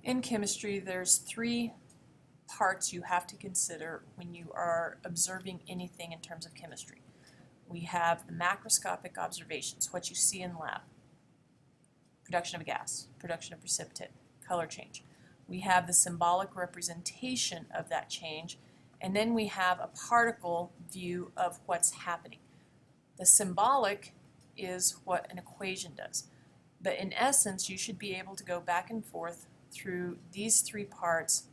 In chemistry, there's three parts you have to consider when you are observing anything in terms of chemistry. We have the macroscopic observations, what you see in lab, production of a gas, production of precipitate, color change. We have the symbolic representation of that change, and then we have a particle view of what's happening. The symbolic is what an equation does, but in essence you should be able to go back and forth through these three parts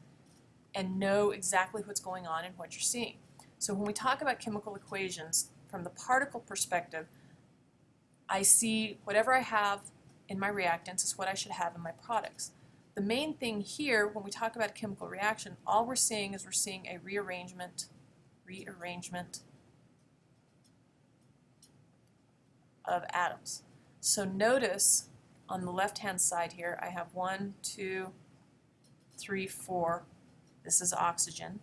and know exactly what's going on and what you're seeing. So when we talk about chemical equations, from the particle perspective, I see whatever I have in my reactants is what I should have in my products. The main thing here, when we talk about a chemical reaction, all we're seeing is a rearrangement of atoms. So notice on the left-hand side here, I have 1, 2, 3, 4. This is oxygen.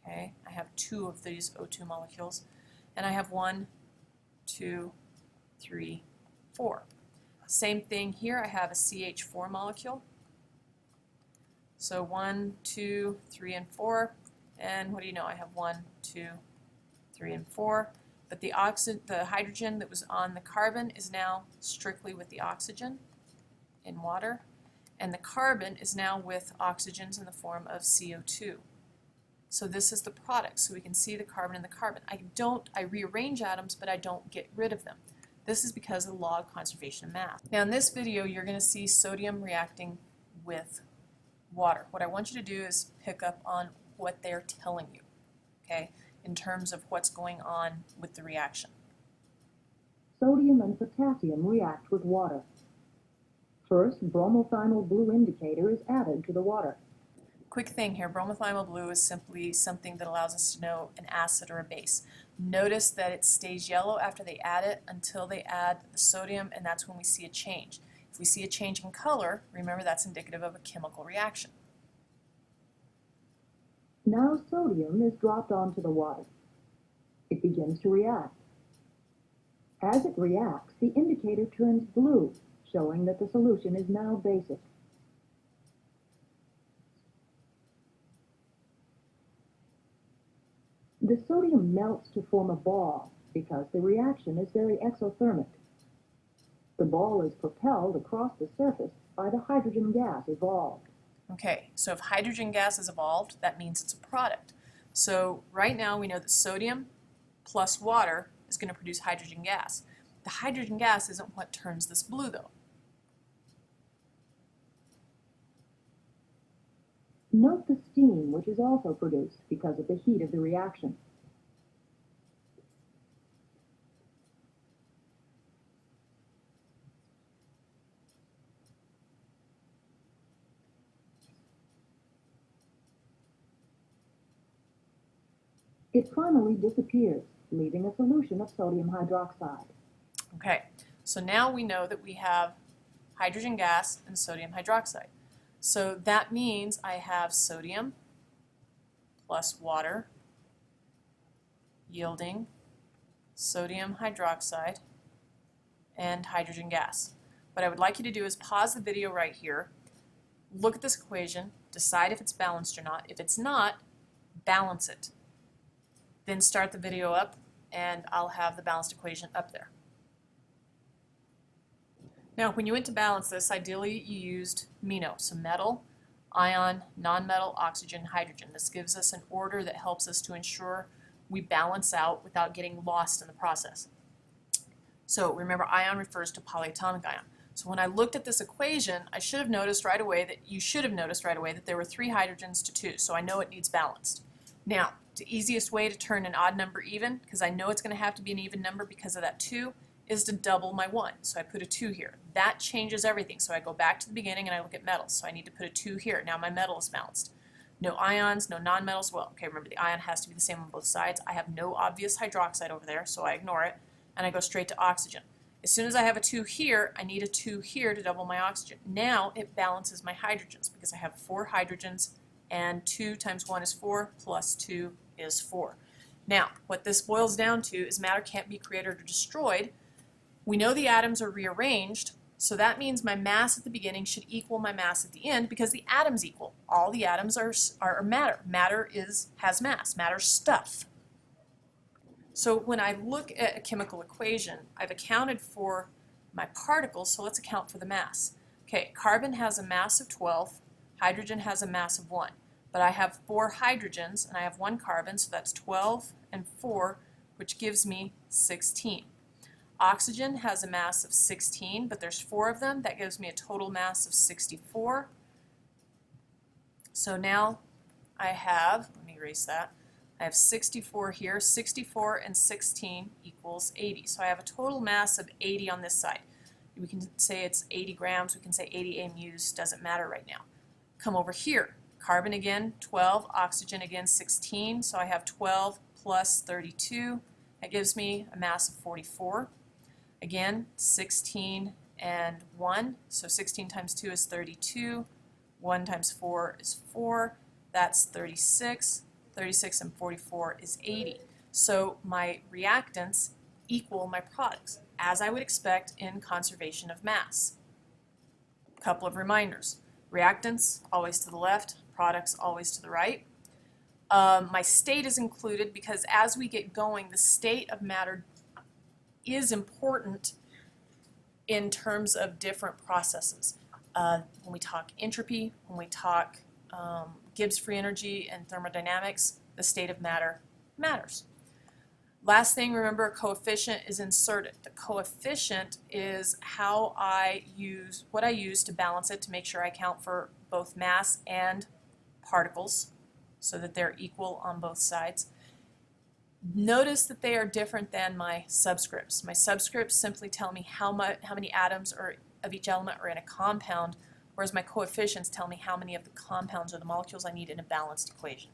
Okay, I have 2 of these O2 molecules, and I have 1, 2, 3, 4. Same thing here, I have a CH4 molecule. So 1, 2, 3, and 4, and what do you know? I have 1, 2, 3, and 4. But the hydrogen that was on the carbon is now strictly with the oxygen in water, and the carbon is now with oxygens in the form of CO2. So this is the product, so we can see the carbon and the carbon. I rearrange atoms, but I don't get rid of them. This is because of the law of conservation of mass. Now in this video, you're going to see sodium reacting with water. What I want you to do is pick up on what they're telling you, okay, in terms of what's going on with the reaction. Sodium and potassium react with water. First, bromothionyl blue indicator is added to the water. Quick thing here, bromothionyl blue is simply something that allows us to know an acid or a base. Notice that it stays yellow after they add it until they add the sodium, and that's when we see a change. If we see a change in color, remember that's indicative of a chemical reaction. Now sodium is dropped onto the water. It begins to react. As it reacts, the indicator turns blue, showing that the solution is now basic. The sodium melts to form a ball because the reaction is very exothermic. The ball is propelled across the surface by the hydrogen gas evolved. Okay, so if hydrogen gas is evolved, that means it's a product. So right now we know that sodium plus water is going to produce hydrogen gas. The hydrogen gas isn't what turns this blue though. Note the steam which is also produced because of the heat of the reaction. It finally disappears, leaving a solution of sodium hydroxide. Okay, so now we know that we have hydrogen gas and sodium hydroxide. So that means I have sodium plus water yielding sodium hydroxide and hydrogen gas. What I would like you to do is pause the video right here, look at this equation, decide if it's balanced or not. If it's not, balance it. Then start the video up and I'll have the balanced equation up there. Now when you went to balance this, ideally you used MENO, so metal, ion, nonmetal, oxygen, hydrogen. This gives us an order that helps us to ensure we balance out without getting lost in the process. So remember, ion refers to polyatomic ion. So when I looked at this equation, you should have noticed right away that there were 3 hydrogens to 2, so I know it needs balanced. Now, the easiest way to turn an odd number even, because I know it's going to have to be an even number because of that 2, is to double my 1. So I put a 2 here. That changes everything. So I go back to the beginning and I look at metals. So I need to put a 2 here. Now my metal is balanced. No ions, no nonmetals. Well, okay, remember the ion has to be the same on both sides. I have no obvious hydroxide over there, so I ignore it, and I go straight to oxygen. As soon as I have a 2 here, I need a 2 here to double my oxygen. Now it balances my hydrogens because I have 4 hydrogens, and 2 times 1 is 4, plus 2 is 4. Now, what this boils down to is matter can't be created or destroyed. We know the atoms are rearranged, So that means my mass at the beginning should equal my mass at the end because the atoms equal. All the atoms are matter. Matter has mass. Matter's stuff. So when I look at a chemical equation, I've accounted for my particles, so let's account for the mass. Okay, carbon has a mass of 12, hydrogen has a mass of 1. But I have 4 hydrogens and I have 1 carbon, so that's 12 and 4, which gives me 16. Oxygen has a mass of 16, but there's 4 of them. That gives me a total mass of 64. So now I have, let me erase that, I have 64 here. 64 and 16 equals 80. So I have a total mass of 80 on this side. We can say it's 80 grams. We can say 80 AMUs. Doesn't matter right now. Come over here. Carbon again, 12. Oxygen again, 16. So I have 12 plus 32. That gives me a mass of 44. Again, 16 and 1. So 16 times 2 is 32. 1 times 4 is 4. That's 36. 36 and 44 is 80. So my reactants equal my products, as I would expect in conservation of mass. A couple of reminders. Reactants, always to the left. Products, always to the right. My state is included because as we get going, the state of matter is important in terms of different processes. When we talk entropy, when we talk Gibbs free energy and thermodynamics, the state of matter matters. Last thing, remember, a coefficient is inserted. The coefficient is what I use to balance it to make sure I account for both mass and particles so that they're equal on both sides. Notice that they are different than my subscripts. My subscripts simply tell me how many atoms of each element are in a compound, whereas my coefficients tell me how many of the compounds or the molecules I need in a balanced equation.